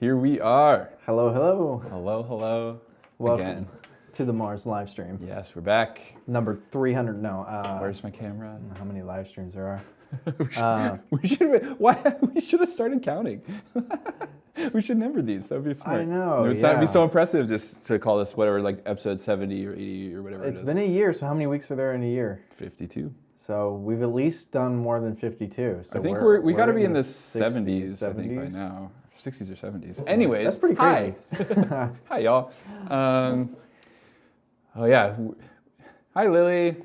here we are. Hello, hello. Hello, hello. Welcome again to the MARZ live stream. Yes, we're back. Number 300. No. Where's my camera? How many live streams there are? we should have started counting. We should number these. That'd be smart. I know. It'd be so impressive just to call this whatever, like episode 70 or 80 or whatever it is. It's been a year. So how many weeks are there in a year? 52. So we've at least done more than 52. So I think we got to be in the 70s, I think, by now. 60s or 70s. Anyways, that's pretty crazy. Hi. Hi, y'all. Oh, yeah. Hi, Lily.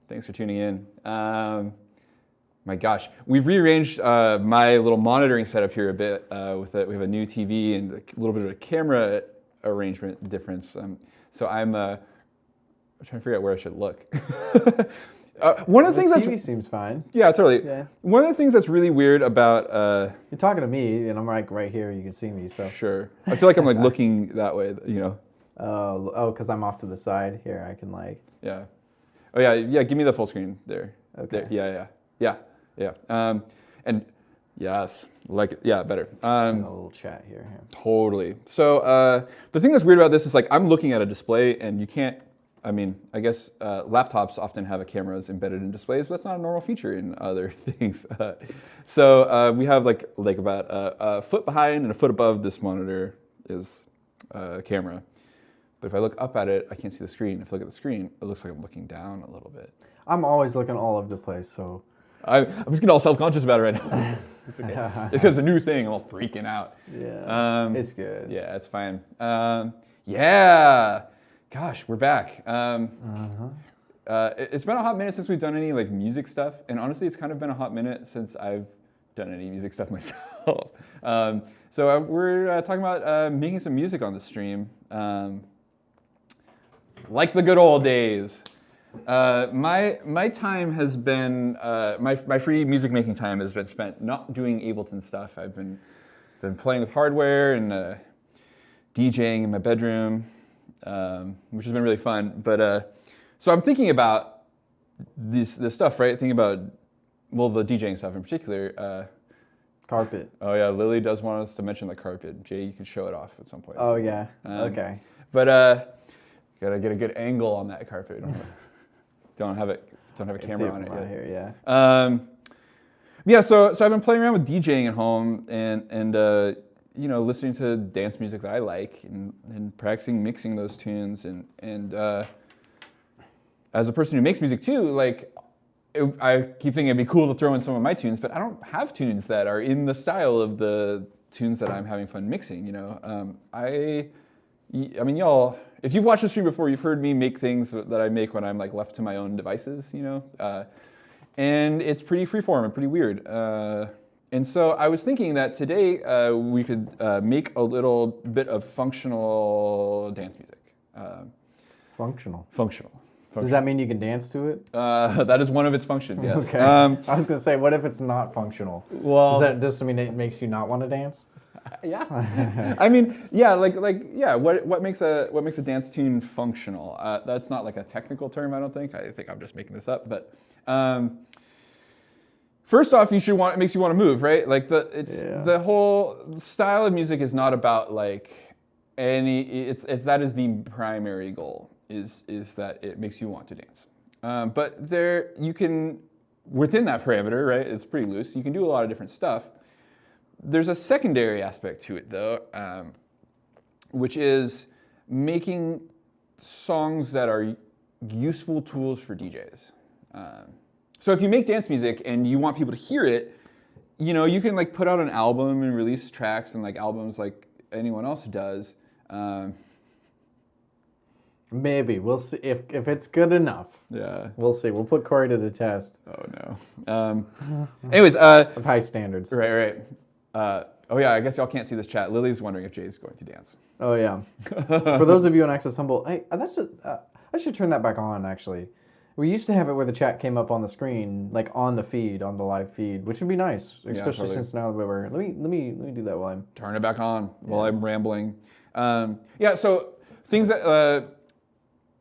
Thanks for tuning in. My gosh. We've rearranged my little monitoring setup here a bit. We have a new TV and a little bit of a camera arrangement difference. So I'm trying to figure out where I should look. One of the things TV seems fine. Yeah, totally. Yeah. One of the things that's really weird about you're talking to me, and I'm like right here. You can see me. So sure. I feel like I'm like looking that way. You know. Oh, because I'm off to the side here. I can like. Yeah. Oh yeah. Give me the full screen there. Okay. There. Yeah. And yes, like it. Yeah, better. A little chat here. Totally. So the thing that's weird about this is like I'm looking at a display, and you can't. I mean, I guess laptops often have cameras embedded in displays, but that's not a normal feature in other things. So we have like about a foot behind and a foot above this monitor is a camera. But if I look up at it, I can't see the screen. If I look at the screen, it looks like I'm looking down a little bit. I'm always looking all over the place, so. I'm just getting all self-conscious about it right now. It's okay. It's because it's a new thing. I'm all freaking out. Yeah, it's good. Yeah, it's fine. Yeah. Gosh, we're back. It's been a hot minute since we've done any like music stuff, and honestly, it's kind of been a hot minute since I've done any music stuff myself. So we're talking about making some music on the stream, like the good old days. My time has been my free music making time has been spent not doing Ableton stuff. I've been playing with hardware and DJing in my bedroom. Which has been really fun, but so I'm thinking about this stuff, right? Thinking about the DJing stuff in particular. Carpet. Oh yeah, Lily does want us to mention the carpet. Jay, you can show it off at some point. Oh yeah. Okay. But gotta get a good angle on that carpet. Don't have a camera on it yet. Here, yeah. Yeah. So I've been playing around with DJing at home and listening to dance music that I like and practicing mixing those tunes and as a person who makes music too, like I keep thinking it'd be cool to throw in some of my tunes, but I don't have tunes that are in the style of the tunes that I'm having fun mixing. I mean, y'all, if you've watched the stream before, you've heard me make things that I make when I'm like left to my own devices, and it's pretty freeform and pretty weird. And so I was thinking that today we could make a little bit of functional dance music. Functional. Does that mean you can dance to it? That is one of its functions, yes. Okay. I was going to say, what if it's not functional? Well, does that just mean it makes you not want to dance? Yeah. I mean, yeah, yeah. What makes a dance tune functional? That's not like a technical term, I don't think. I think I'm just making this up, but. First off, it makes you want to move, right? Like the whole style of music is not about like it's that is the primary goal is that it makes you want to dance. But you can within that parameter, right? It's pretty loose. You can do a lot of different stuff. There's a secondary aspect to it though, which is making songs that are useful tools for DJs. So if you make dance music and you want people to hear it, you can like put out an album and release tracks and like albums like anyone else does. Maybe we'll see if it's good enough. Yeah, we'll see. We'll put Cory to the test. Oh no. Anyways, of high standards. Right. Oh yeah, I guess y'all can't see this chat. Lily's wondering if Jay's going to dance. Oh yeah. For those of you on Access Humble, I should turn that back on actually. We used to have it where the chat came up on the screen, like on the feed, on the live feed, which would be nice, especially since now that we're. Let me do that while I'm. Turn it back on while I'm rambling. Yeah, so things that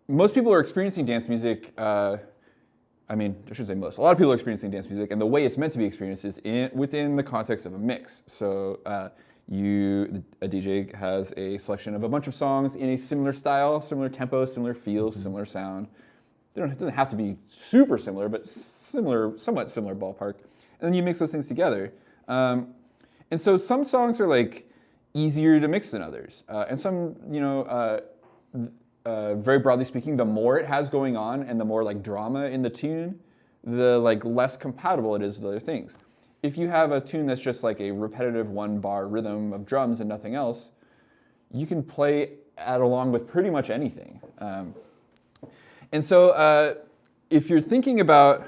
most people are experiencing dance music. I mean, I shouldn't say most. A lot of people are experiencing dance music, and the way it's meant to be experienced is within the context of a mix. So a DJ has a selection of a bunch of songs in a similar style, similar tempo, similar feel, similar sound. It doesn't have to be super similar, but somewhat similar ballpark. And then you mix those things together. And so some songs are like easier to mix than others. And some, very broadly speaking, the more it has going on and the more like drama in the tune, the like less compatible it is with other things. If you have a tune that's just like a repetitive 1-bar rhythm of drums and nothing else, you can play along with pretty much anything. And so if you're thinking about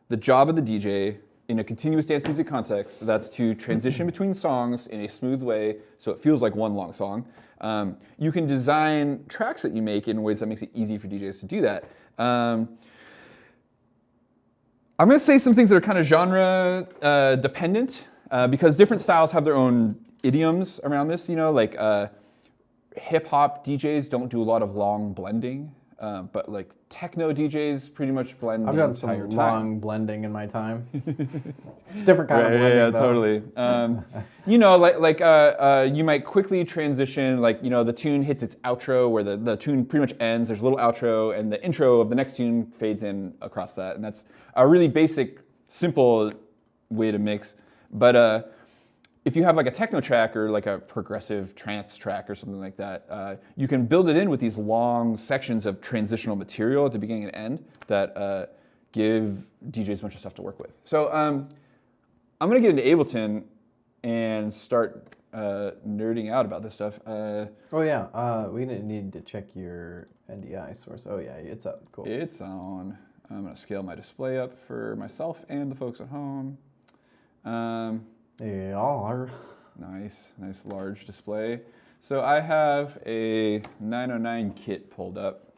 the job of the DJ in a continuous dance music context, that's to transition between songs in a smooth way so it feels like one long song. You can design tracks that you make in ways that makes it easy for DJs to do that. I'm going to say some things that are kind of genre dependent because different styles have their own idioms around this. Like hip hop DJs don't do a lot of long blending, but like techno DJs pretty much blend I've the done entire some time. long blending in my time. Different kind of blending. Yeah, though. Totally. You might quickly transition, the tune hits its outro where the tune pretty much ends. There's a little outro, and the intro of the next tune fades in across that. And that's a really basic, simple way to mix. But if you have like a techno track or like a progressive trance track or something like that, you can build it in with these long sections of transitional material at the beginning and end that give DJs a bunch of stuff to work with. So I'm going to get into Ableton and start nerding out about this stuff. We didn't need to check your NDI source. Oh yeah, it's up. Cool. It's on. I'm going to scale my display up for myself and the folks at home. They are. Nice large display. So I have a 909 kit pulled up.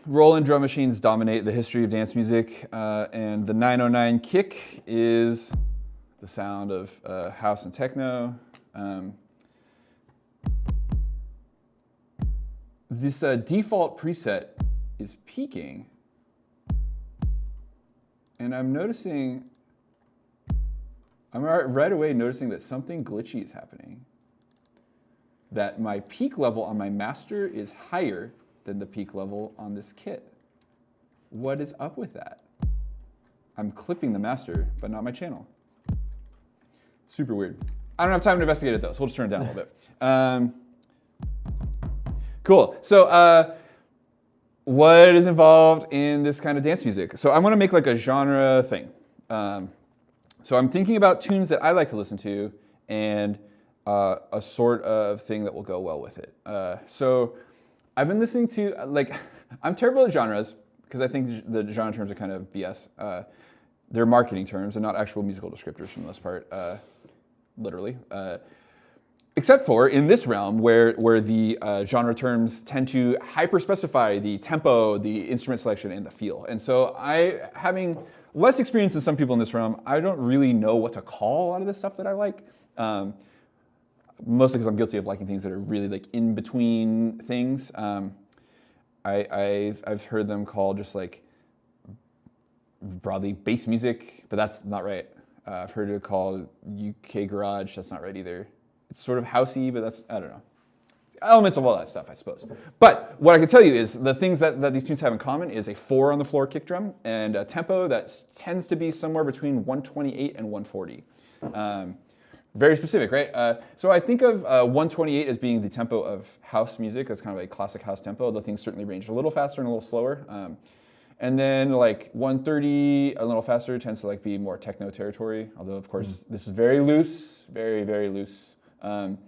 Roland drum machines dominate the history of dance music, and the 909 kick is the sound of house and techno. This default preset is peaking, and I'm right away noticing that something glitchy is happening. That my peak level on my master is higher than the peak level on this kit. What is up with that? I'm clipping the master, but not my channel. Super weird. I don't have time to investigate it though, so we'll just turn it down a little bit. Cool. So what is involved in this kind of dance music? So I want to make like a genre thing. So I'm thinking about tunes that I like to listen to and a sort of thing that will go well with it. So I've been listening to, I'm terrible at genres because I think the genre terms are kind of BS. They're marketing terms and not actual musical descriptors for the most part, literally. Except for in this realm where the genre terms tend to hyper-specify the tempo, the instrument selection, and the feel. And so having less experience than some people in this realm, I don't really know what to call a lot of this stuff that I like. Mostly because I'm guilty of liking things that are really like in between things. I've heard them called just like broadly bass music, but that's not right. I've heard it called UK garage. That's not right either. It's sort of housey, but I don't know. Elements of all that stuff, I suppose. But what I can tell you is the things that these tunes have in common is a 4 on the floor kick drum and a tempo that tends to be somewhere between 128 and 140. Very specific, right? So I think of 128 as being the tempo of house music. That's kind of a classic house tempo, although things certainly range a little faster and a little slower. And then like 130, a little faster, tends to like be more techno territory. Although of course this is very loose, very, very loose. And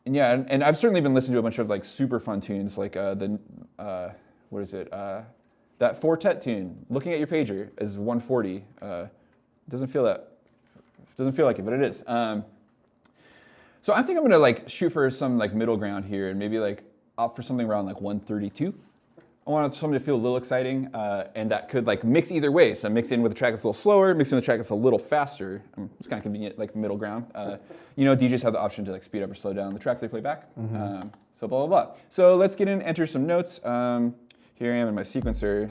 I've certainly been listening to a bunch of like super fun tunes, like that Fortet tune. Looking at your pager is 140. Doesn't feel like it, but it is. So I think I'm gonna like shoot for some like middle ground here, and maybe like opt for something around like 132. I want something to feel a little exciting, and that could like mix either way. So mix in with a track that's a little slower, mix in with a track that's a little faster. It's kind of convenient, like middle ground. DJs have the option to like speed up or slow down the tracks they play back. So blah, blah, blah. So let's get in, enter some notes. Here I am in my sequencer.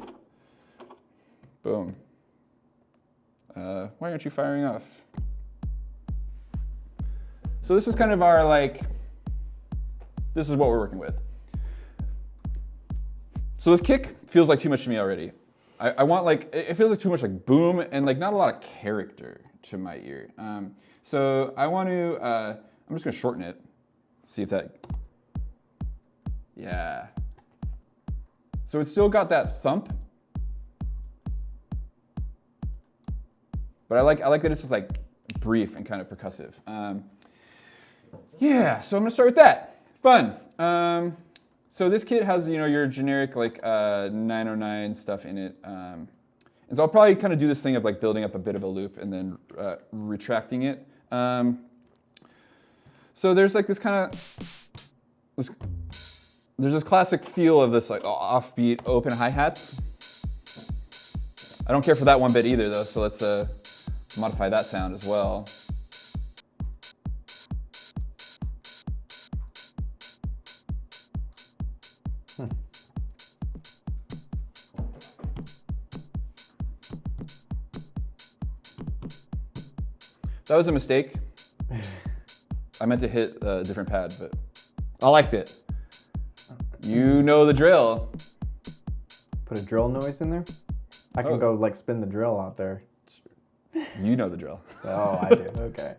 Boom. Why aren't you firing off? So this is kind of our this is what we're working with. So this kick feels like too much to me already. I want it feels like too much like boom and like not a lot of character to my ear. So I want to, I'm just gonna shorten it, see if that, yeah. So it's still got that thump, but I like that it's just like brief and kind of percussive. Yeah, so I'm gonna start with that. Fun. So this kit has, your generic 909 stuff in it. And so I'll probably kind of do this thing of building up a bit of a loop and then retracting it. So there's this kind of, there's this classic feel of this offbeat open hi-hats. I don't care for that one bit either though, so let's modify that sound as well. That was a mistake. I meant to hit a different pad, but I liked it. You know the drill. Put a drill noise in there? I can go spin the drill out there. You know the drill. Oh, I do. Okay.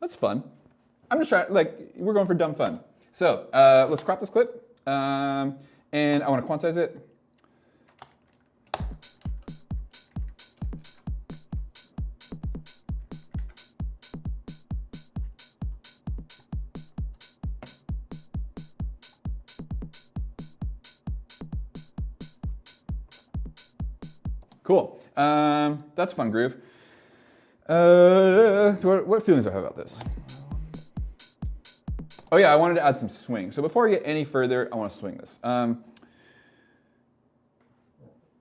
That's fun. I'm just trying, we're going for dumb fun. So let's crop this clip, and I want to quantize it. Cool. That's fun groove. What feelings do I have about this? Oh yeah, I wanted to add some swing. So before I get any further, I want to swing this. I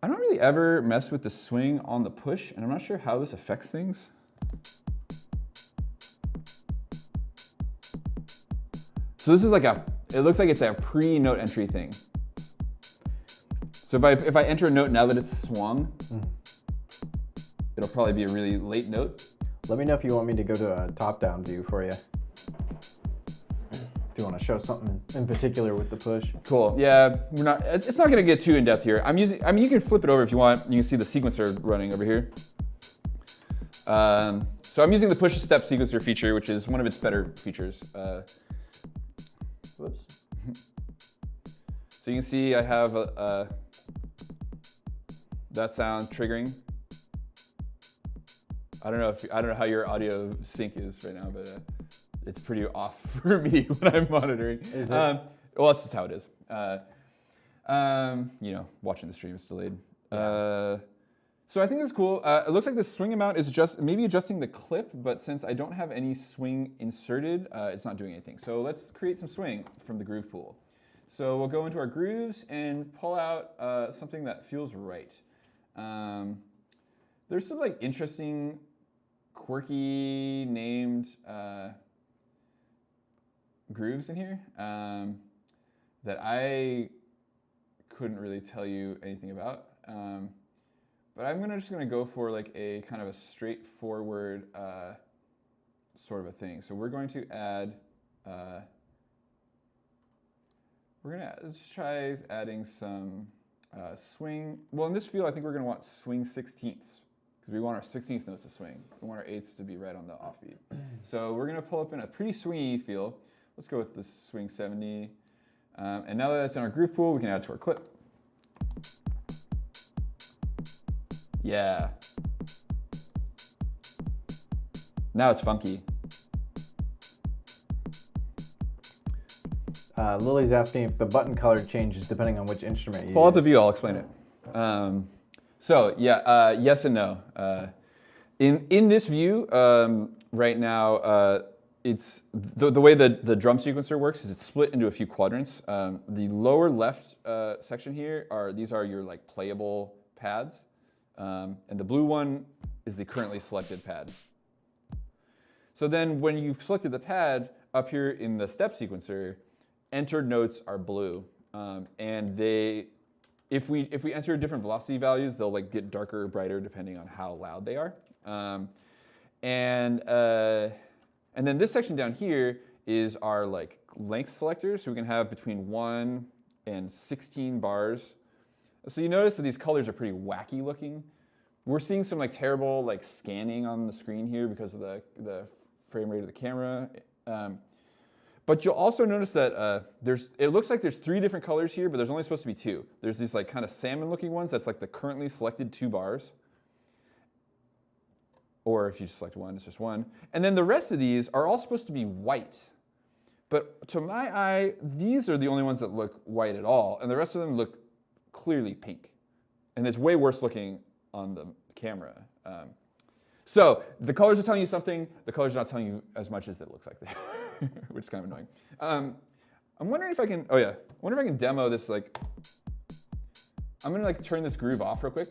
don't really ever mess with the swing on the push, and I'm not sure how this affects things. So this is it looks like it's a pre-note entry thing. So if I enter a note now that it's swung, it'll probably be a really late note. Let me know if you want me to go to a top-down view for you. If you want to show something in particular with the push. Cool. Yeah, it's not going to get too in-depth here. You can flip it over if you want. You can see the sequencer running over here. So I'm using the push step sequencer feature, which is one of its better features. Whoops. So you can see I have that sound triggering. I don't know how your audio sync is right now, but it's pretty off for me when I'm monitoring. Is it? Well, that's just how it is. Watching the stream is delayed. Yeah. So I think this is cool. It looks like the swing amount is just maybe adjusting the clip, but since I don't have any swing inserted, it's not doing anything. So let's create some swing from the groove pool. So we'll go into our grooves and pull out something that feels right. There's some interesting, quirky named grooves in here that I couldn't really tell you anything about. But I'm just gonna go for a kind of a straightforward sort of a thing. So we're going to add, let's try adding some swing. Well, in this field, I think we're gonna want swing 16ths because we want our 16th notes to swing. We want our 8ths to be right on the offbeat. So we're gonna pull up in a pretty swingy feel. Let's go with the swing 70. And now that it's in our groove pool, we can add it to our clip. Yeah. Now it's funky. Lily's asking if the button color changes depending on which instrument you Pull use. out the view, I'll explain it. Yes and no. In this view, right now, it's the way the drum sequencer works is it's split into a few quadrants. The lower left section here these are your playable pads. And the blue one is the currently selected pad. So then when you've selected the pad, up here in the step sequencer, entered notes are blue. And if if we enter different velocity values, they'll like get darker or brighter depending on how loud they are. And then this section down here is our like length selector, so we can have between 1 and 16 bars. So you notice that these colors are pretty wacky looking. We're seeing some like terrible like scanning on the screen here because of the frame rate of the camera. But you'll also notice that it looks like there's 3 different colors here, but there's only supposed to be 2. There's these like kind of salmon looking ones that's like the currently selected 2 bars. Or if you just select 1, it's just 1. And then the rest of these are all supposed to be white. But to my eye, these are the only ones that look white at all, and the rest of them look clearly pink. And it's way worse looking on the camera. So the colors are telling you something, the colors are not telling you as much as it looks like they are, which is kind of annoying. I'm wondering if I can, I wonder if I can demo this, like, I'm gonna like turn this groove off real quick.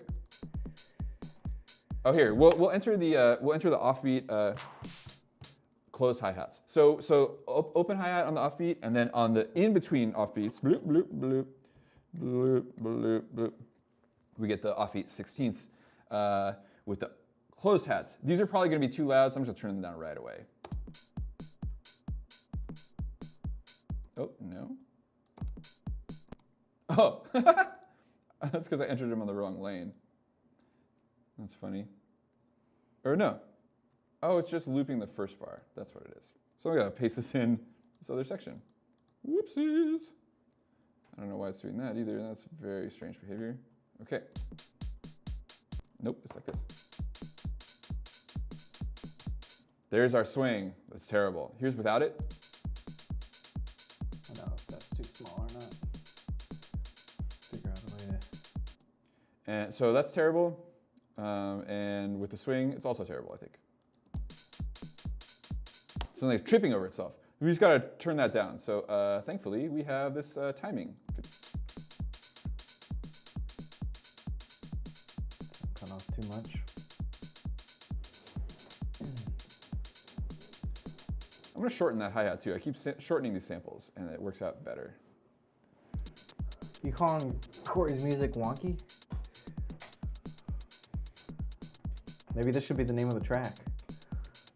Oh, here, we'll enter the offbeat closed hi-hats. So open hi-hat on the offbeat, and then on the in-between offbeats, bloop, bloop, bloop, bloop, bloop, bloop, we get the offbeat 16ths with the closed hats. These are probably gonna be too loud, so I'm just gonna turn them down right away. Oh, no. Oh, that's because I entered them on the wrong lane. That's funny. Or no. Oh, it's just looping the first bar. That's what it is. So I gotta paste this in this other section. Whoopsies. I don't know why it's doing that either. That's very strange behavior. Okay. Nope, it's like this. There's our swing. That's terrible. Here's without it. I don't know if that's too small or not. Figure out a way to... And so that's terrible. And with the swing, it's also terrible, I think. Something like tripping over itself. We just gotta turn that down. So thankfully, we have this timing. Cut off too much. I'm gonna shorten that hi-hat too. I keep shortening these samples, and it works out better. You calling Cory's music wonky? Maybe this should be the name of the track.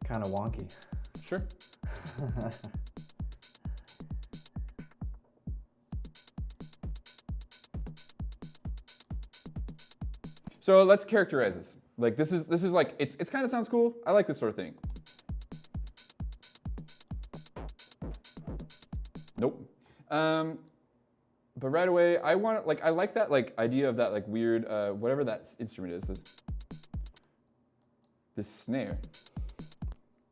Kind of wonky. Sure. So let's characterize this. Like this is like it's kind of sounds cool. I like this sort of thing. Nope. But right away, I like that like idea of that like weird whatever that instrument is. This snare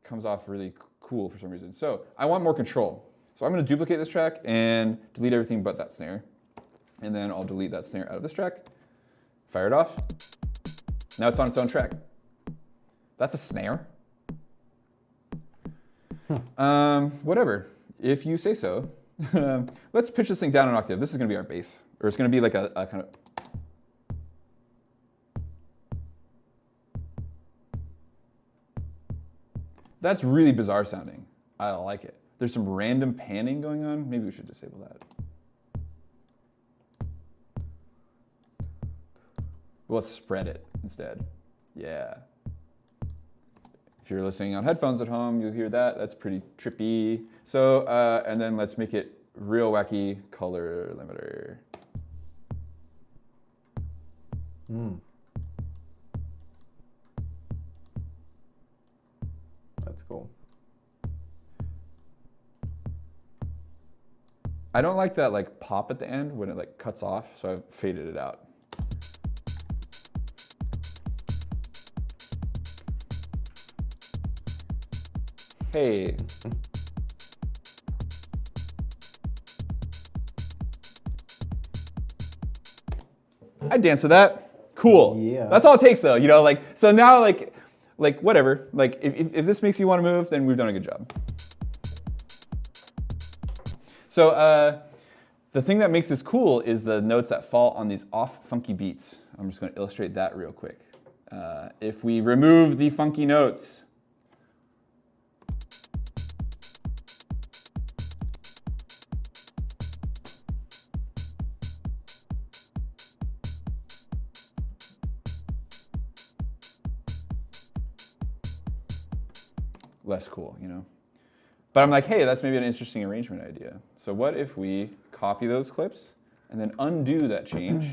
comes off really cool for some reason. So I want more control. So I'm going to duplicate this track and delete everything but that snare. And then I'll delete that snare out of this track. Fire it off. Now it's on its own track. That's a snare. Whatever, if you say so. Let's pitch this thing down an octave. This is going to be our bass. Or it's going to be like a kind of... That's really bizarre sounding. I like it. There's some random panning going on. Maybe we should disable that. Well, let's spread it instead. Yeah. If you're listening on headphones at home, you'll hear that. That's pretty trippy. So, and then let's make it real wacky color limiter. That's cool. I don't like that like pop at the end when it like cuts off, so I've faded it out. Hey. I dance to that. Cool. Yeah. That's all it takes though, you know, like, so now like whatever, like if this makes you want to move, then we've done a good job. So the thing that makes this cool is the notes that fall on these off funky beats. I'm just going to illustrate that real quick. If we remove the funky notes, less cool, you know? But I'm like, hey, that's maybe an interesting arrangement idea. So what if we copy those clips and then undo that change?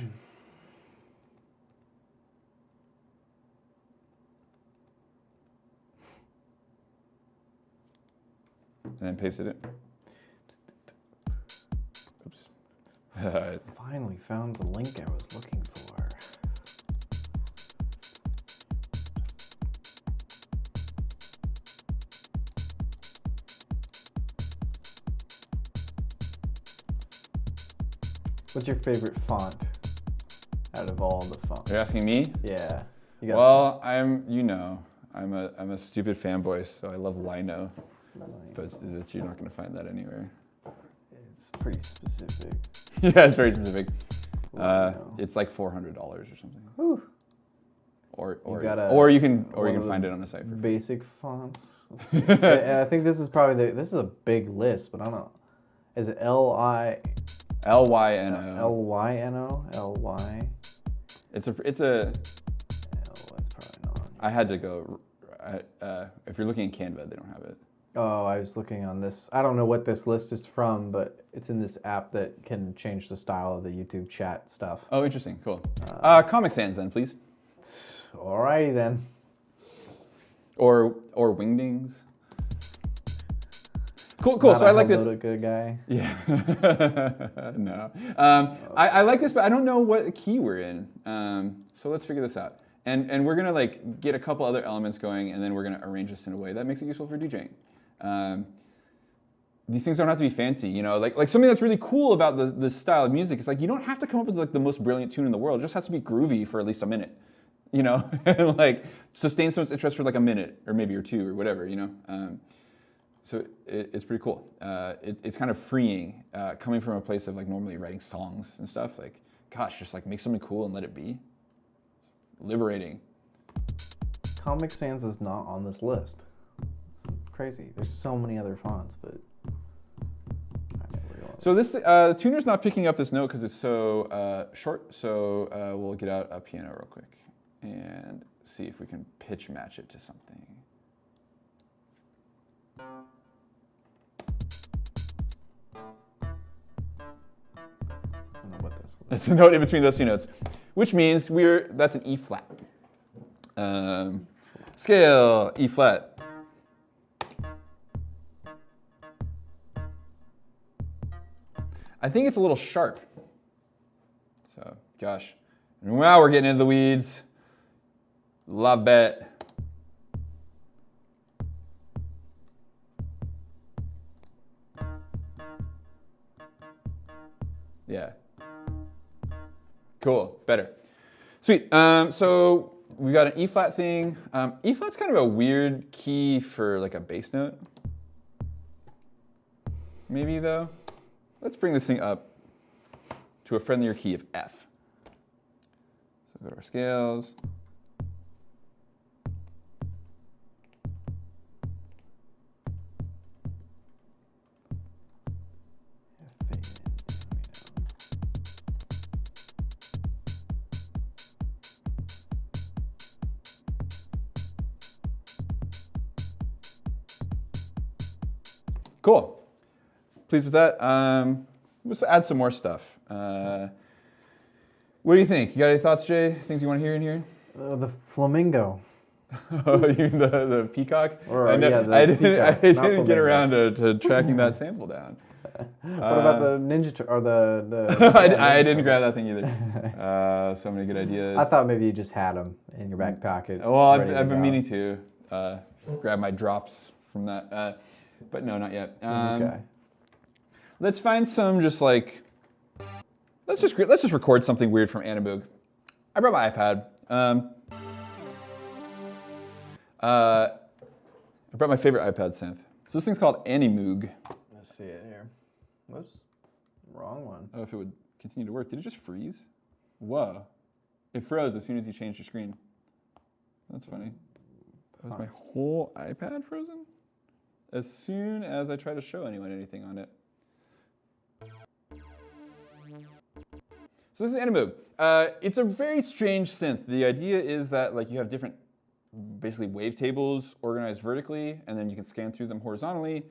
And then paste it in. Oops. Finally found the link I was looking for. What's your favorite font out of all the fonts? You're asking me? Yeah. Well, I'm a stupid fanboy, so I love Lino, but you're not going to find that anywhere. It's pretty specific. Yeah, it's very specific. It's like $400 or something. Whew. Or you can find it on the site for free. Basic fonts. I think this is probably this is a big list, but I don't know. Is it Lyno? Lyno? It's a. That's probably not. I had to go. If you're looking at Canva, they don't have it. Oh, I was looking on this. I don't know what this list is from, but it's in this app that can change the style of the YouTube chat stuff. Oh, interesting. Cool. Comic Sans then, please. Alrighty then. Or Wingdings. Cool. So I like this. A good guy. Yeah. No. I like this, but I don't know what key we're in. So let's figure this out. And we're gonna like get a couple other elements going, and then we're gonna arrange this in a way that makes it useful for DJing. These things don't have to be fancy, you know. Like something that's really cool about this style of music is like you don't have to come up with like the most brilliant tune in the world. It just has to be groovy for at least a minute, you know, and like sustain someone's interest for like a minute or maybe or two or whatever, you know. So it's pretty cool. It's kind of freeing coming from a place of like normally writing songs and stuff. Like, gosh, just like make something cool and let it be. Liberating. Comic Sans is not on this list. It's crazy. There's so many other fonts, but. So this the tuner's not picking up this note because it's so short. So we'll get out a piano real quick and see if we can pitch match it to something. It's a note in between those two notes, which means that's an E flat. Scale, E flat. I think it's a little sharp. So, gosh. Wow, we're getting into the weeds. La bête. Yeah. Cool, better. Sweet, so we got an E flat thing. E flat's kind of a weird key for like a bass note. Maybe though. Let's bring this thing up to a friendlier key of F. So go to our scales. Cool. Pleased with that. Let's add some more stuff. What do you think? You got any thoughts, Jay? Things you want to hear in here? The flamingo. The peacock? I didn't get around to tracking that sample down. What about the Ninja or the I didn't grab that thing either. So many good ideas. I thought maybe you just had them in your back pocket. Well, I've been meaning to grab my drops from that. But no, not yet. Okay. Let's find some just like, let's just record something weird from Animo. I brought my iPad. I brought my favorite iPad synth. So this thing's called Animo. Let's see it here. Whoops, wrong one. Oh, if it would continue to work. Did it just freeze? Whoa. It froze as soon as you changed your screen. That's funny. Was my whole iPad frozen? As soon as I try to show anyone anything on it. So this is Animo. It's a very strange synth. The idea is that like you have different basically wavetables organized vertically, and then you can scan through them horizontally,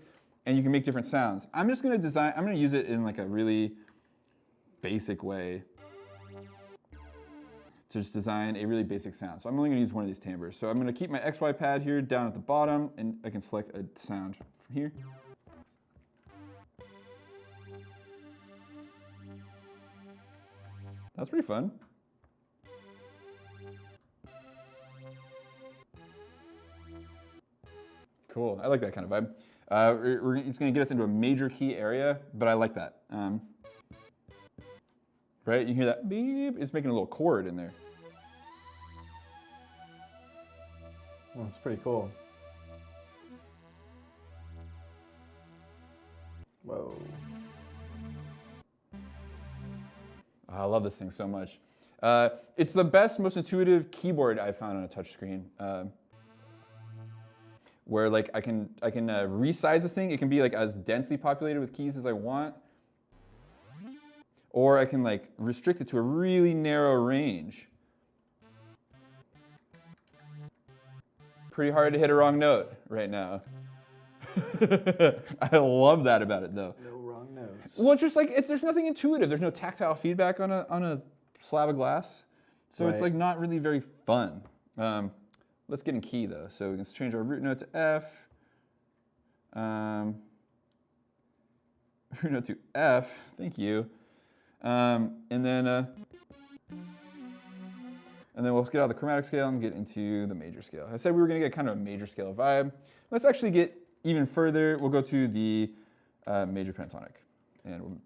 and you can make different sounds. I'm just gonna use it in like a really basic way to just design a really basic sound. So I'm only gonna use one of these timbres. So I'm gonna keep my XY pad here down at the bottom, and I can select a sound from here. That's pretty fun. Cool, I like that kind of vibe. It's gonna get us into a major key area, but I like that. Right, you hear that beep? It's making a little chord in there. Oh, it's pretty cool. Whoa. I love this thing so much. It's the best, most intuitive keyboard I've found on a touchscreen. Where like I can resize this thing. It can be like as densely populated with keys as I want, or I can like restrict it to a really narrow range. Pretty hard to hit a wrong note right now. I love that about it though. No wrong notes. Well, it's just like there's nothing intuitive. There's no tactile feedback on a slab of glass, so it's like not really very fun. Let's get in key though. So we can change our root note to F. Root note to F. Thank you. And then we'll get out of the chromatic scale and get into the major scale. I said we were going to get kind of a major scale vibe. Let's actually get even further. We'll go to the major pentatonic, and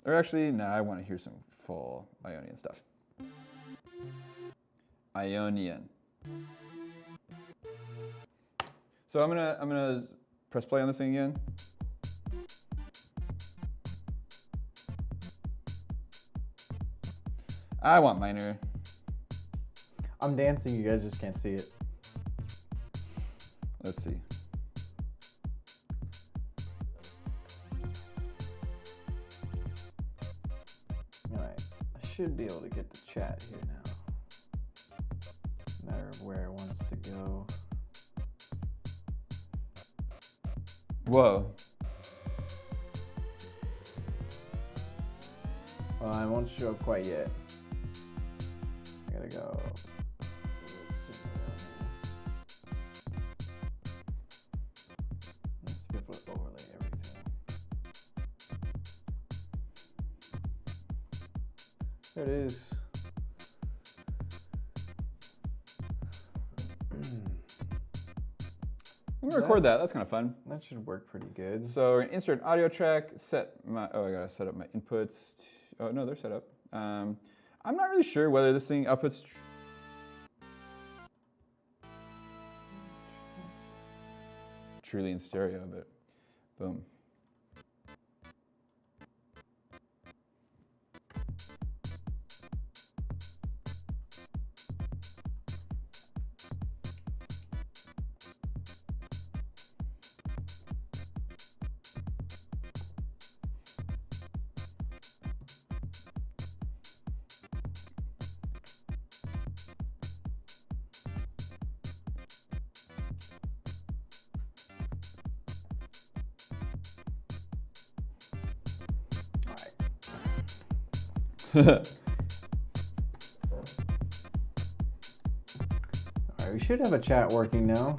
or actually, no, I want to hear some full Ionian stuff. Ionian. So I'm gonna press play on this thing again. I want minor. I'm dancing, you guys just can't see it. Let's see. Alright, I should be able to get the chat here now. Matter of where it wants to go. Whoa. Well, I won't show up quite yet. I gotta go. Let's be able to overlay everything. There it is. I'm gonna record that. That's kind of fun. That should work pretty good. So we're gonna insert an audio track. Set my. Oh, I gotta set up my inputs. Oh no, they're set up. I'm not really sure whether this thing outputs. Truly in stereo, but boom. Alright, we should have a chat working now,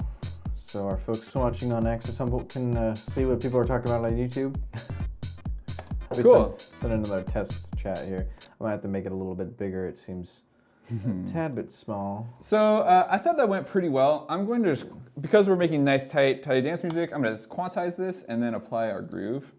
so our folks watching on Access Humboldt can see what people are talking about on YouTube. Cool. Send another test chat here. I might have to make it a little bit bigger. It seems a tad bit small. So I thought that went pretty well. I'm going to, because we're making nice, tight dance music, I'm going to quantize this and then apply our groove.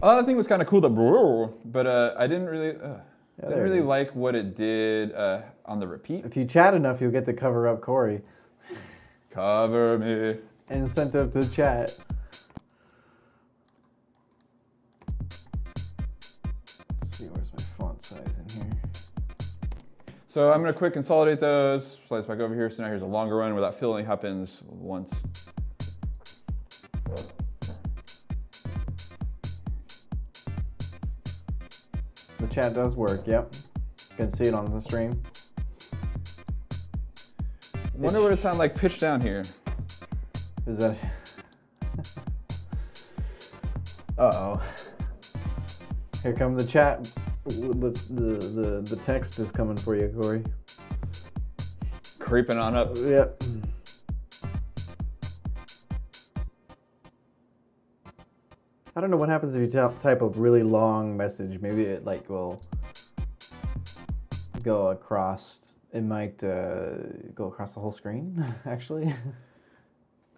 Oh, that thing was kind of cool, but I didn't really like what it did on the repeat. If you chat enough, you'll get to cover up Cory. Cover me. Incentive to chat. Let's see, where's my font size in here? So I'm going to quick consolidate those, slide this back over here. So now here's a longer one where that fill only happens once. The chat does work, yep. You can see it on the stream. Wonder what it sounds like pitched down here. Is that... Uh-oh. Here comes the chat. The text is coming for you, Cory. Creeping on up. Yep. I don't know what happens if you type a really long message. Maybe it like will go across. It might go across the whole screen, actually.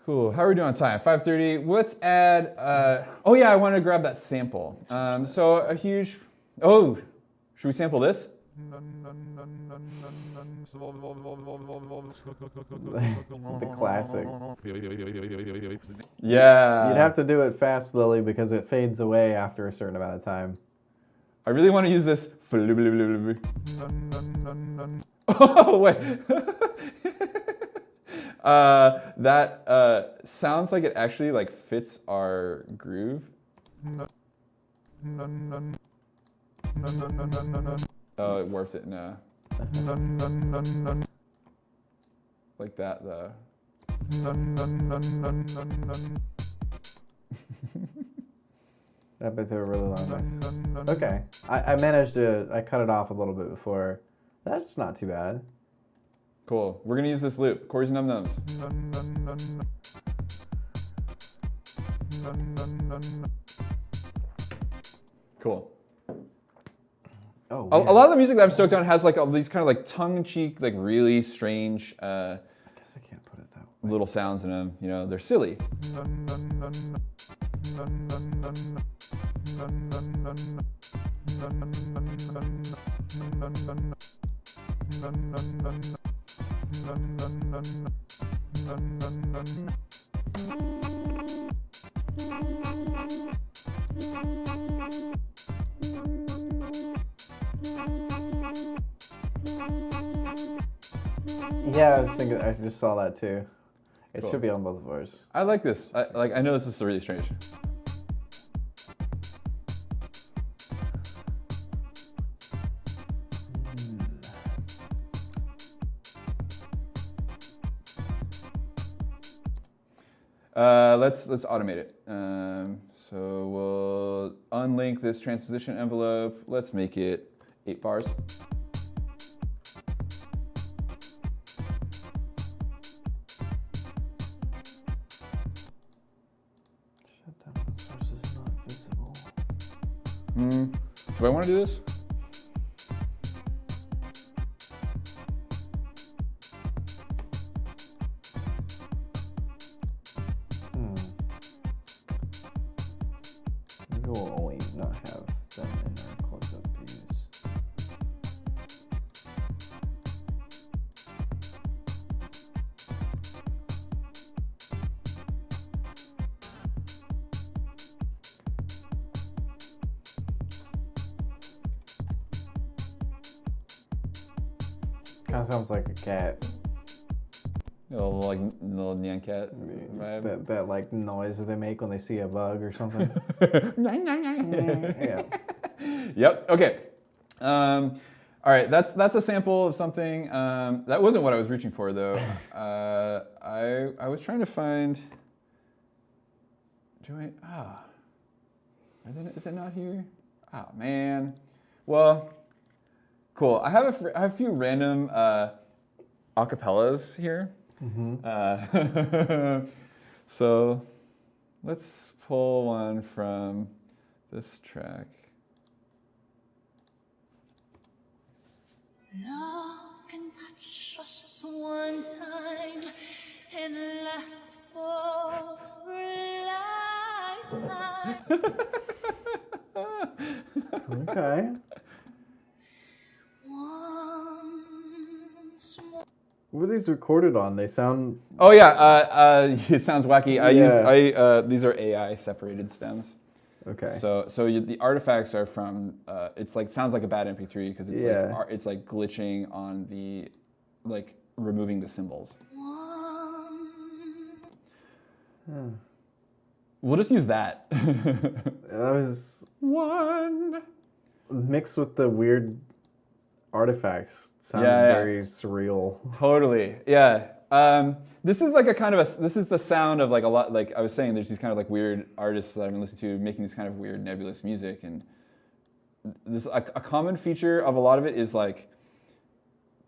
Cool. How are we doing on time? 5:30. Let's add. Oh yeah, I wanted to grab that sample. So a huge. Oh, should we sample this? The classic. Yeah. You'd have to do it fast, Lily, because it fades away after a certain amount of time. I really want to use this. Oh wait. That sounds like it actually like fits our groove. Oh, it warped it. No. Like that though. I bet they were really long. Okay, I managed to. I cut it off a little bit before. That's not too bad. Cool. We're gonna use this loop. Cory's Num Nums. Cool. Oh, a lot of the music that I'm stoked on has like all these kind of like tongue-in-cheek, like really strange I guess I can't put it that way. little sounds in them. You know, they're silly. Yeah, I was thinking. I just saw that too. It Cool. should be on both of ours. I like this. I know this is really strange. Let's automate it. So we'll unlink this transposition envelope. Let's make it 8 bars. Shut down when source is not visible. Do I want to do this? Maybe we'll only not have them in our close-up views. Kind of sounds like a cat. Little nyan cat vibe. That like noise that they make when they see a bug or something. Yeah. Yep. Okay. All right. That's a sample of something. That wasn't what I was reaching for though. I was trying to find. Is it not here? Oh man. Well, cool. I have a few random acapellas here. So let's pull one from this track. Love can touch us one time and last for a lifetime. Okay. Once more. What are these recorded on? They sound. Oh yeah, it sounds wacky. Yeah. These are AI separated stems. Okay. The artifacts are from. It's like sounds like a bad MP3 because it's it's like glitching on the, like removing the cymbals. We'll just use that. That was one mixed with the weird artifacts. Sounded very surreal. Totally. Yeah. This is like this is the sound of like a lot, like I was saying, there's these kind of like weird artists that I've been listening to making this kind of weird nebulous music, and this a common feature of a lot of it is like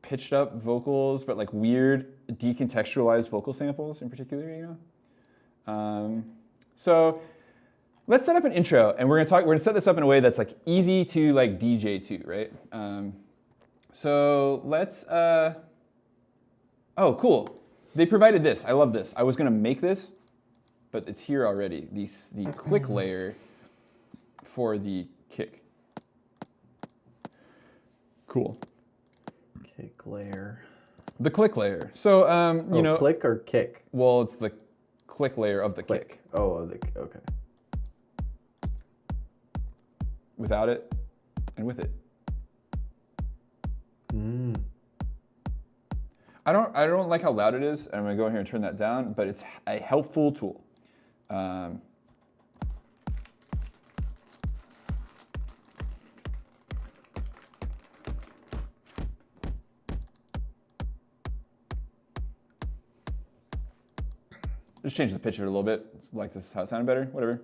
pitched up vocals, but like weird decontextualized vocal samples in particular, you know? So let's set up an intro, and we're gonna set this up in a way that's like easy to like DJ to, right? So let's, oh, cool. They provided this. I love this. I was gonna make this, but it's here already. The click layer for the kick. Cool. Kick layer. The click layer. So, you know. Click or kick? Well, it's the click layer of the kick. Oh, okay. Without it and with it. I don't like how loud it is, and I'm gonna go in here and turn that down, but it's a helpful tool. Just change the pitch of it a little bit. Like this is how it sounded better, whatever.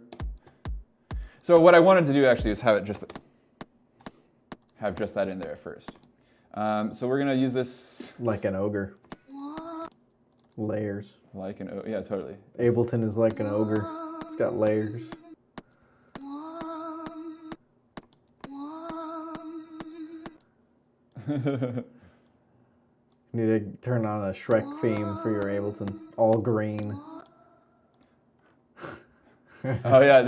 So what I wanted to do actually is have just that in there at first. So we're gonna use this like an ogre. Layers. Like an yeah, totally. Ableton is like an ogre. It's got layers. You need to turn on a Shrek theme for your Ableton. All green. Oh yeah,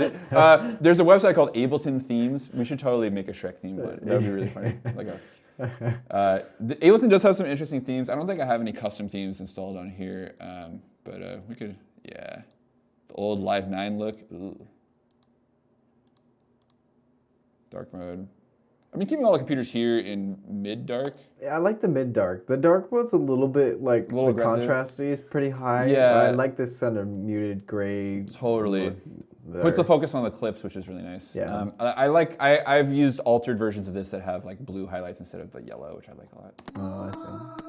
there's a website called Ableton Themes. We should totally make a Shrek theme one. That would be really funny. Ableton does have some interesting themes. I don't think I have any custom themes installed on here, but we could, yeah. The old Live 9 look. Ooh. Dark mode. I mean, keeping all the computers here in mid-dark. Yeah, I like the mid-dark. The dark mode's a little bit like the contrast is pretty high. Yeah. I like this kind of muted gray. Totally. Puts the focus on the clips, which is really nice. Yeah. I've used altered versions of this that have like blue highlights instead of the yellow, which I like a lot. Oh, I see.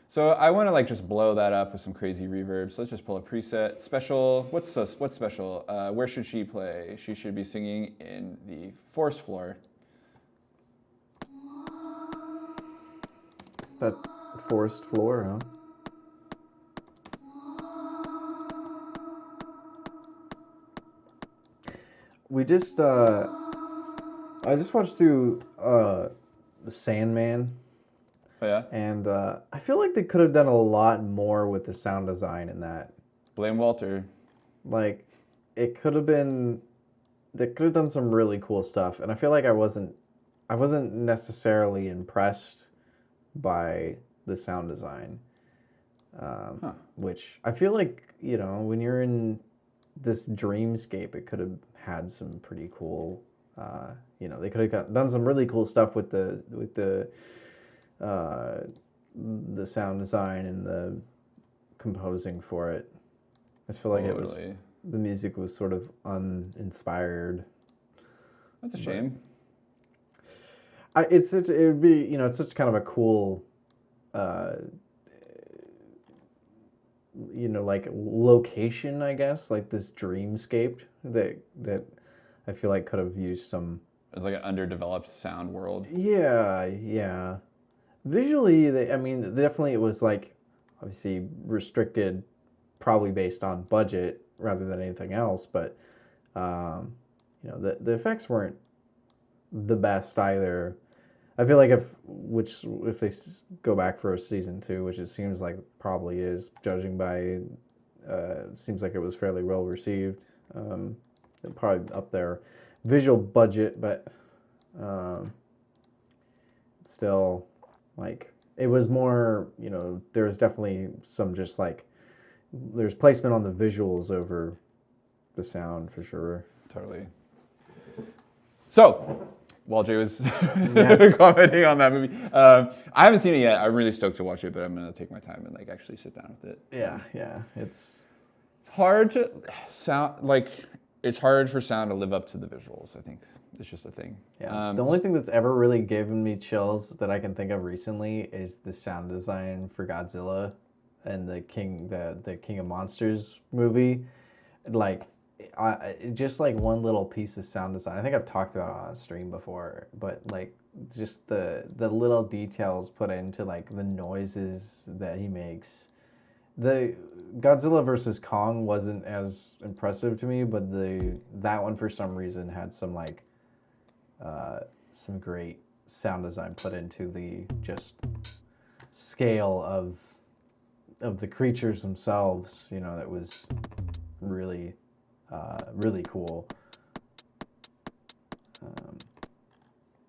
So I want to like just blow that up with some crazy reverb. So let's just pull a preset. Special. What's special? Where should she play? She should be singing in the forest floor. That forest floor, huh? We just, I just watched through The Sandman. Oh yeah? And I feel like they could have done a lot more with the sound design in that. Blame Walter. Like, it could have been, they could have done some really cool stuff. And I feel like I wasn't necessarily impressed by the sound design. Which I feel like, you know, when you're in this dreamscape, it could have had some pretty cool, you know, they could have done some really cool stuff with the sound design and the composing for it. I just feel like the music was sort of uninspired. That's a shame. It would be, you know, it's such kind of a cool, you know, like location, I guess, like this dreamscape that I feel like could have used some. It's like an underdeveloped sound world. Yeah. Visually, definitely it was like obviously restricted, probably based on budget rather than anything else. But you know, the effects weren't the best either. I feel like if they go back for a season 2, which it seems like probably is, judging by seems like it was fairly well received. Probably up their visual budget, but still, like, it was more, you know, there was definitely some just like there's placement on the visuals over the sound for sure. Totally. So, while Jay was commenting on that movie, I haven't seen it yet. I'm really stoked to watch it, but I'm gonna take my time and like actually sit down with it. Yeah. It's hard to sound like. It's hard for sound to live up to the visuals. I think it's just a thing. Yeah. The only thing that's ever really given me chills that I can think of recently is the sound design for Godzilla and the King of Monsters movie. Like, just like one little piece of sound design. I think I've talked about it on stream before, but like just the little details put into like the noises that he makes. The Godzilla versus Kong wasn't as impressive to me, but that one for some reason had some like some great sound design put into the just scale of the creatures themselves. You know, that was really really cool.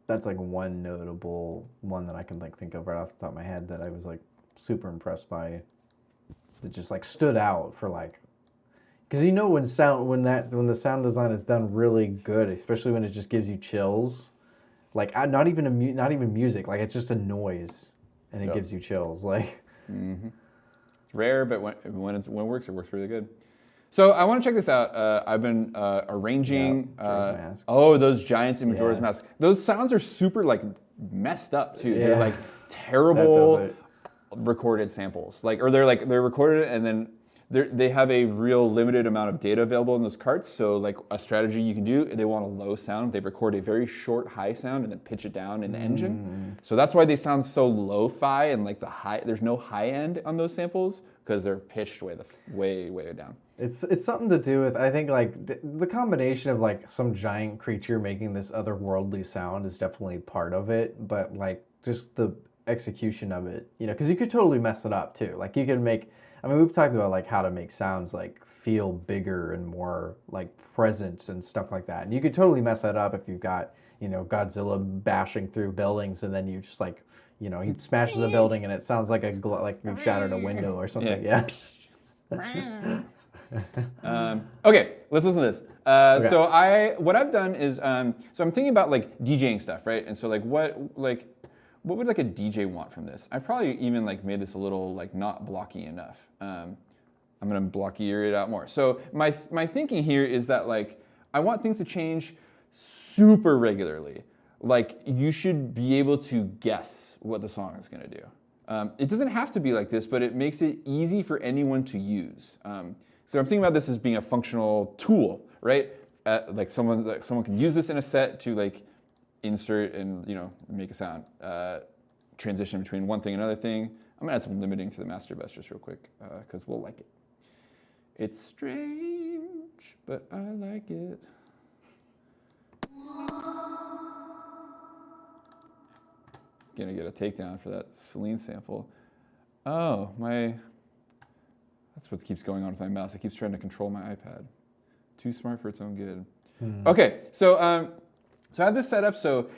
That's like one notable one that I can like think of right off the top of my head that I was like super impressed by. That just like stood out for like, because you know when the sound design is done really good, especially when it just gives you chills, like not even music, like it's just a noise and it gives you chills, like. Mm-hmm. It's rare, but when it works really good. So I want to check this out. I've been arranging. Those giants in Majora's Mask. Those sounds are super like messed up too. They're like terrible recorded samples. Like, or they're recorded and then they have a real limited amount of data available in those carts. So like a strategy you can do, they want a low sound. They record a very short high sound and then pitch it down in the engine. So that's why they sound so lo-fi and like there's no high end on those samples because they're pitched way down. It's something to do with, I think, like the combination of like some giant creature making this otherworldly sound is definitely part of it, but like just the execution of it, you know, because you could totally mess it up too. Like you can make, I mean, we've talked about like how to make sounds like feel bigger and more like present and stuff like that. And you could totally mess that up if you've got, you know, Godzilla bashing through buildings and then you just like, you know, he smashes a building and it sounds like like you've shattered a window or something. Yeah. Okay, let's listen to this. So what I've done is so I'm thinking about like DJing stuff, right? And so like what would like a DJ want from this? I probably even like made this a little like not blocky enough. I'm gonna blockier it out more. So my thinking here is that like I want things to change super regularly. Like you should be able to guess what the song is gonna do. It doesn't have to be like this, but it makes it easy for anyone to use. So I'm thinking about this as being a functional tool, right? Like someone can use this in a set to like insert and make a sound, transition between one thing and another thing. I'm gonna add some limiting to the master bus just real quick because we'll like it. It's strange, but I like it. Gonna get a takedown for that Celine sample. Oh, that's what keeps going on with my mouse. It keeps trying to control my iPad. Too smart for its own good. Okay, so I have this set up so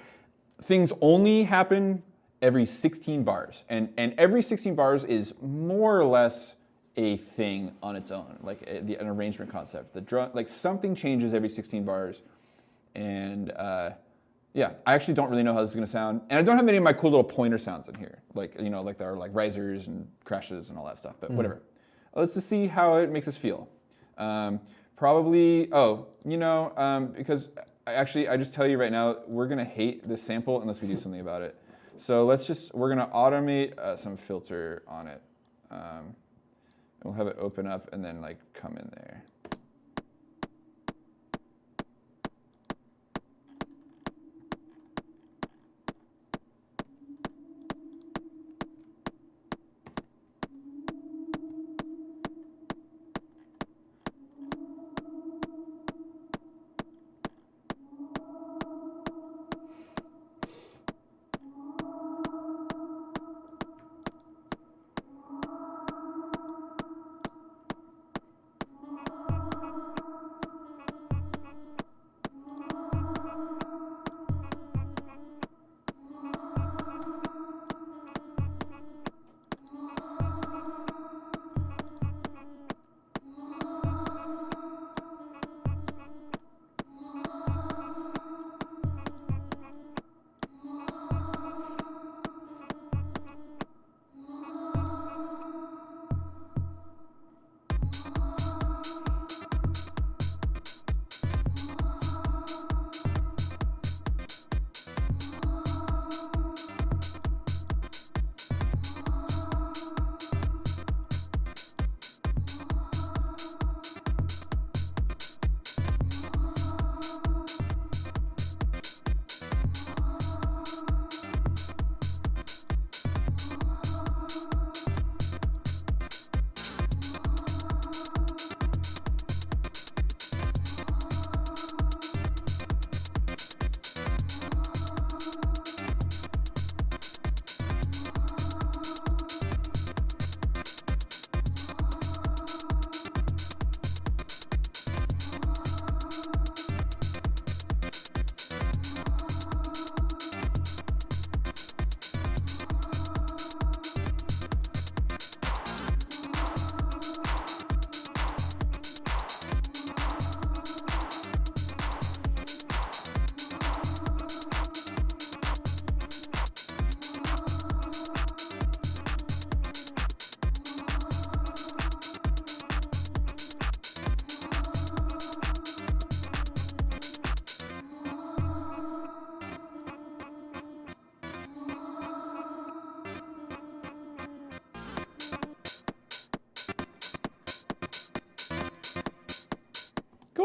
things only happen every 16 bars. And every 16 bars is more or less a thing on its own, like an arrangement concept. The drum, like something changes every 16 bars. And yeah, I actually don't really know how this is gonna sound. And I don't have any of my cool little pointer sounds in here. Like, like there are like risers and crashes and all that stuff, but whatever. Let's just see how it makes us feel. Probably, because I just tell you right now, we're gonna hate this sample unless we do something about it. So we're gonna automate some filter on it. And we'll have it open up and then like come in there.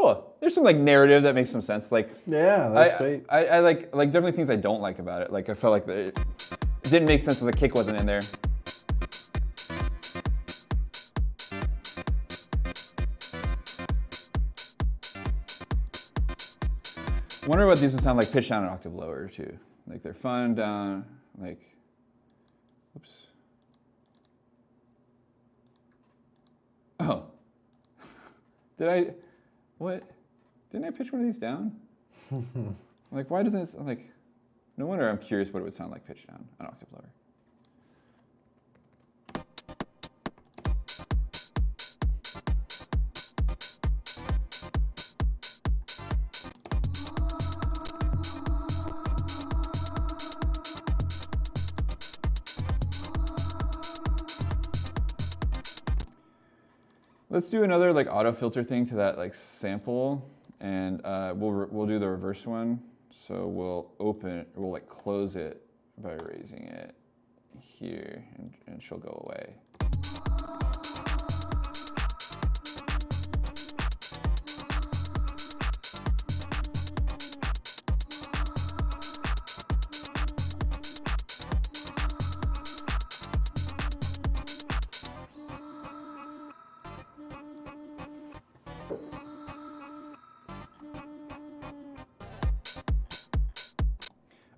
Cool. There's some like narrative that makes some sense. Like Yeah, that's sweet. I like definitely things I don't like about it. Like I felt like it didn't make sense that the kick wasn't in there. I wonder what these would sound like pitched down an octave lower too. Like they're fun down, like, oops. Oh, what? Didn't I pitch one of these down? Like, why doesn't it, like, no wonder I'm curious what it would sound like pitched down an octave lower. Let's do another like auto filter thing to that like sample, and we'll do the reverse one. So we'll like close it by raising it here, and she'll go away.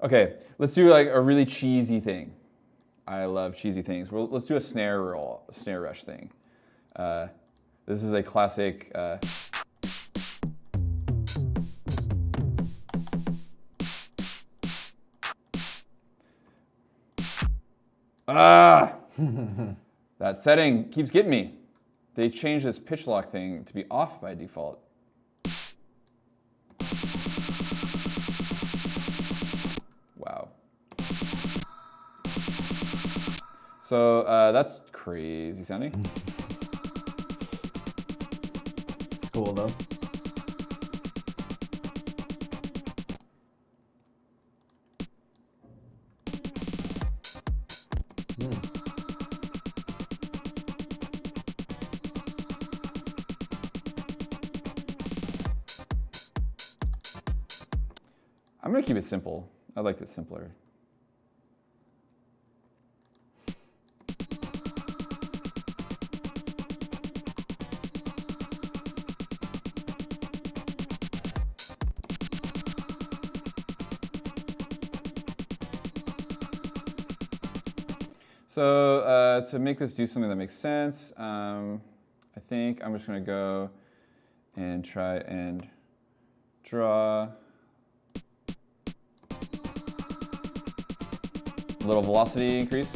Okay, let's do like a really cheesy thing. I love cheesy things. Well, let's do a snare rush thing. This is a classic. That setting keeps getting me. They changed this pitch lock thing to be off by default. Wow. So that's crazy sounding. It's cool though. I'm gonna keep it simple. I like it simpler. So to make this do something that makes sense, I think I'm just gonna go and try and draw a little velocity increase.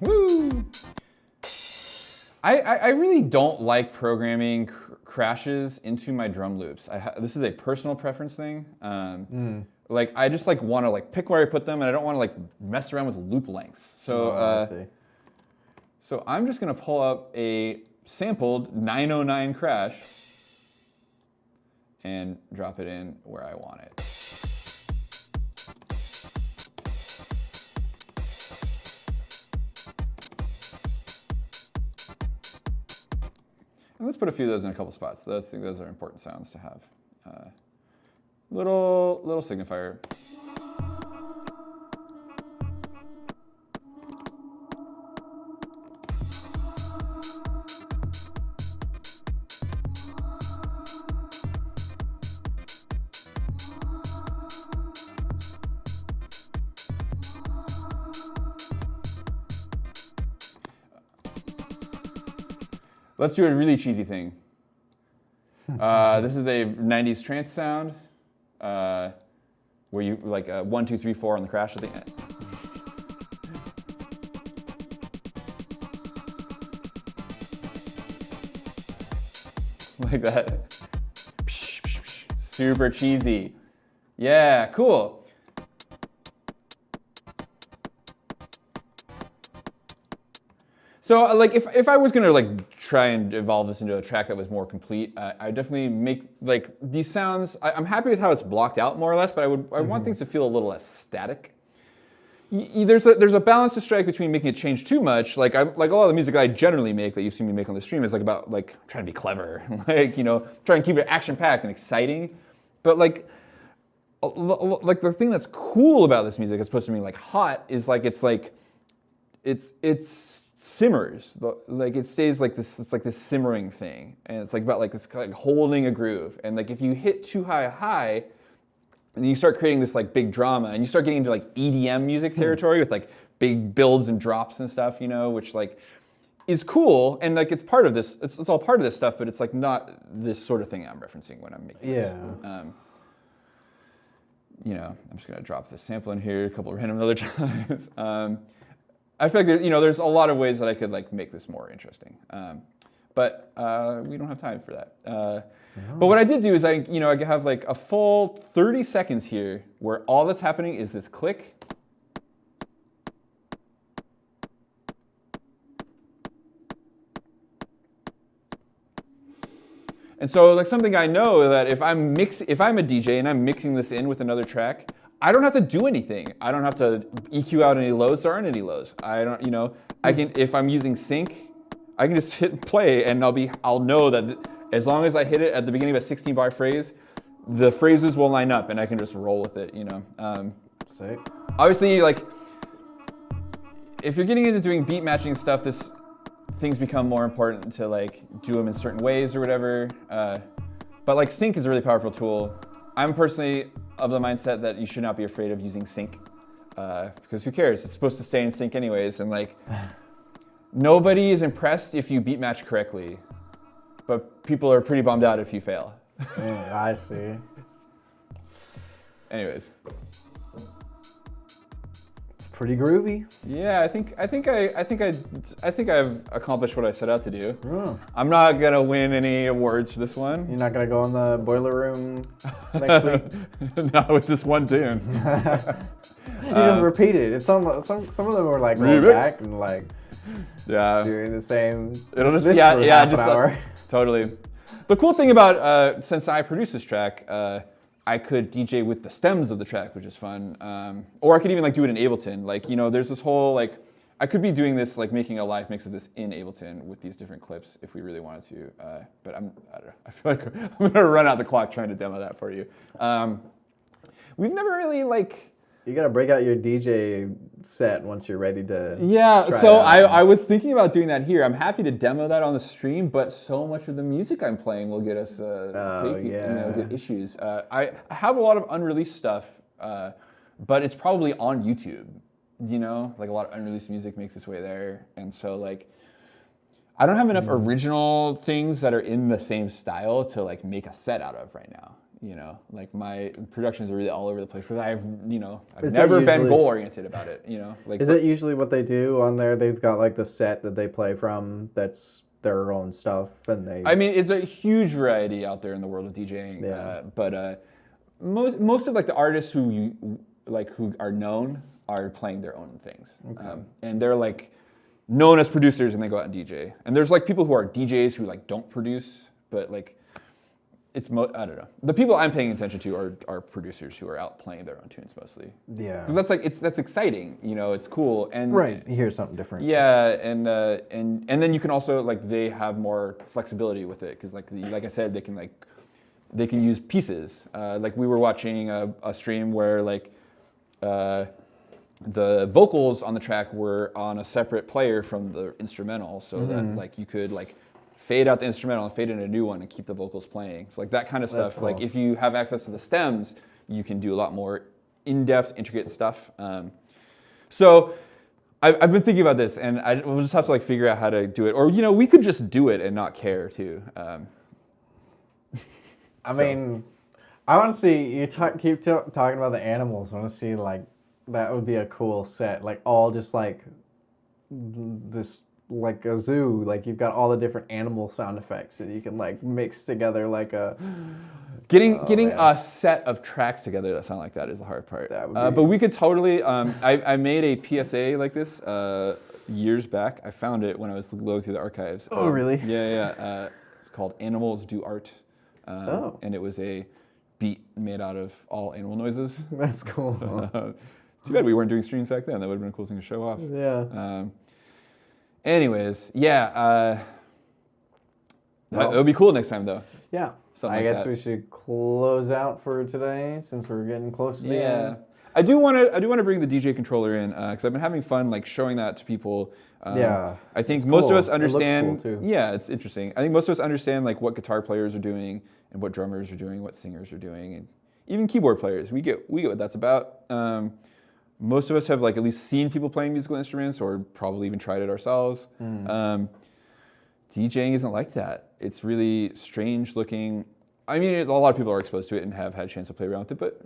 Woo! I really don't like programming crashes into my drum loops. This is a personal preference thing. Like I just like want to like pick where I put them, and I don't want to like mess around with loop lengths. So so I'm just gonna pull up a sampled 909 crash and drop it in where I want it. And let's put a few of those in a couple spots. I think those are important sounds to have. Little signifier. Let's do a really cheesy thing. This is a 90s trance sound. Where you like 1, 2, 3, 4 on the crash at the end. Like that. Super cheesy. Yeah, cool. So like if I was gonna like try and evolve this into a track that was more complete, I definitely make like these sounds. I'm happy with how it's blocked out more or less, but I want things to feel a little less static. There's a balance to strike between making it change too much. Like a lot of the music I generally make that you've seen me make on the stream is like about like trying to be clever, like try and keep it action packed and exciting. But like the thing that's cool about this music, as opposed to being like hot, is like it's simmers. Like it stays like this. It's like this simmering thing, and it's like about like this like holding a groove. And like if you hit too high, and you start creating this like big drama, and you start getting into like EDM music territory with like big builds and drops and stuff, which like is cool, and like it's part of this. It's all part of this stuff, but it's like not this sort of thing I'm referencing when I'm making this. I'm just gonna drop this sample in here a couple of random other times. I feel like there's a lot of ways that I could like make this more interesting, but we don't have time for that. But what I did do is I have like a full 30 seconds here where all that's happening is this click. And so like something I know that if I'm a DJ and I'm mixing this in with another track, I don't have to do anything. I don't have to EQ out any lows. There aren't any lows. I don't, I can, if I'm using sync, I can just hit play and I'll know that as long as I hit it at the beginning of a 16-bar phrase, the phrases will line up and I can just roll with it, Sick. Obviously, like, if you're getting into doing beat matching stuff, things become more important to like do them in certain ways or whatever. But like sync is a really powerful tool. I'm personally of the mindset that you should not be afraid of using sync, because who cares? It's supposed to stay in sync anyways, and like nobody is impressed if you beat match correctly, but people are pretty bummed out if you fail. I see. Anyways. Pretty groovy. Yeah, I think I've accomplished what I set out to do. Oh. I'm not gonna win any awards for this one. You're not gonna go in the boiler room next week? Not with this one tune. You just repeat it. It's some of them were like going back and like doing the same. It'll just for half an hour. Totally. The cool thing about since I produced this track, I could DJ with the stems of the track, which is fun. Or I could even like do it in Ableton. Like, there's this whole like, I could be doing this, like making a live mix of this in Ableton with these different clips if we really wanted to. But I don't know. I feel like I'm gonna run out the clock trying to demo that for you. We've never really like. You gotta break out your DJ set once you're ready to. Yeah, so I was thinking about doing that here. I'm happy to demo that on the stream, but so much of the music I'm playing will get us get issues. I have a lot of unreleased stuff, but it's probably on YouTube. Like a lot of unreleased music makes its way there, and so like I don't have enough original things that are in the same style to like make a set out of right now. Like my productions are really all over the place because I've never been goal oriented about it. Like is it usually what they do on there? They've got like the set that they play from that's their own stuff, and they. I mean, it's a huge variety out there in the world of DJing. Yeah. But most of like the artists who are known are playing their own things, and they're like known as producers, and they go out and DJ. And there's like people who are DJs who like don't produce, but like. I don't know. The people I'm paying attention to are producers who are out playing their own tunes mostly. Yeah. Because that's exciting. It's cool and right. You hear something different. Yeah, and then you can also like they have more flexibility with it because like I said they can use pieces. Like we were watching a stream where like the vocals on the track were on a separate player from the instrumental, so that like you could like. Fade out the instrumental and fade in a new one and keep the vocals playing. So like that kind of stuff. Cool. Like if you have access to the stems, you can do a lot more in-depth, intricate stuff. So I've been thinking about this, and we'll just have to like figure out how to do it. Or we could just do it and not care too. I mean, I want to see you keep talking about the animals. I want to see like that would be a cool set. Like all just like this. Like a zoo, like you've got all the different animal sound effects that you can like mix together like a... Getting a set of tracks together that sound like that is the hard part. But we could totally, I made a PSA like this years back. I found it when I was going through the archives. Oh, really? Yeah. It's called Animals Do Art. And it was a beat made out of all animal noises. That's cool. Too bad we weren't doing streams back then. That would have been a cool thing to show off. Yeah. Anyways, yeah. It would be cool next time, though. Yeah. Something I like guess that. we should close out for today since we're getting close to the end. I do want to bring the DJ controller in because I've been having fun like showing that to people. Yeah, I think it's most cool. of us It looks understand. cool, too. Yeah, it's interesting. I think most of us understand like what guitar players are doing and what drummers are doing, what singers are doing, and even keyboard players. We get what that's about. Most of us have like at least seen people playing musical instruments or probably even tried it ourselves. DJing isn't like that. It's really strange looking. I mean, a lot of people are exposed to it and have had a chance to play around with it, but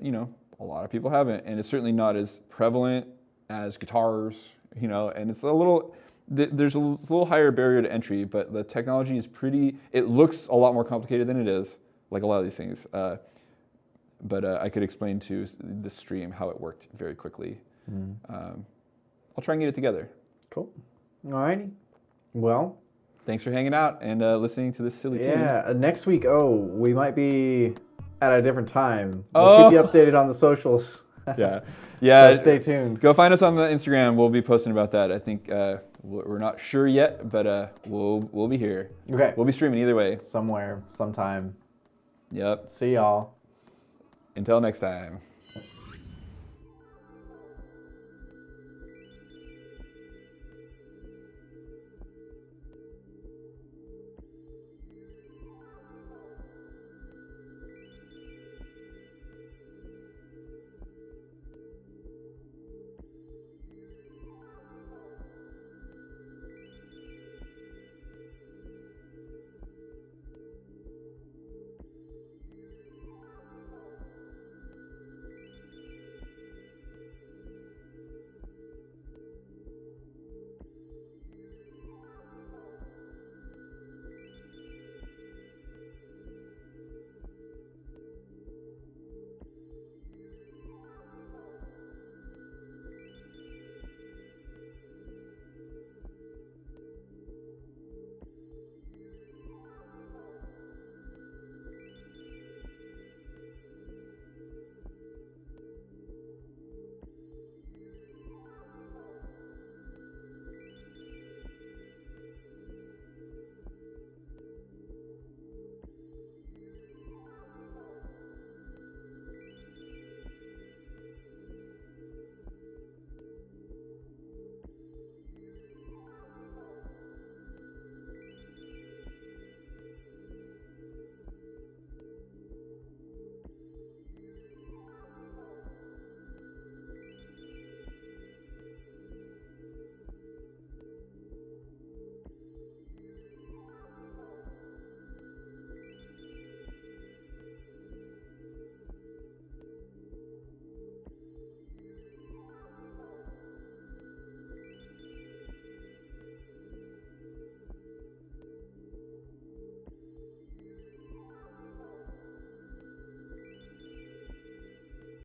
a lot of people haven't, and it's certainly not as prevalent as guitars, and it's a little, there's a little higher barrier to entry, but the technology is it looks a lot more complicated than it is, like a lot of these things, but I could explain to the stream how it worked very quickly. I'll try and get it together. Cool. Alrighty. Well, thanks for hanging out and listening to this silly tune. Yeah, next week, we might be at a different time. We'll keep you updated on the socials. Yeah. So stay tuned. Go find us on the Instagram. We'll be posting about that. I think we're not sure yet, but we'll be here. Okay. We'll be streaming either way. Somewhere, sometime. Yep. See y'all. Until next time.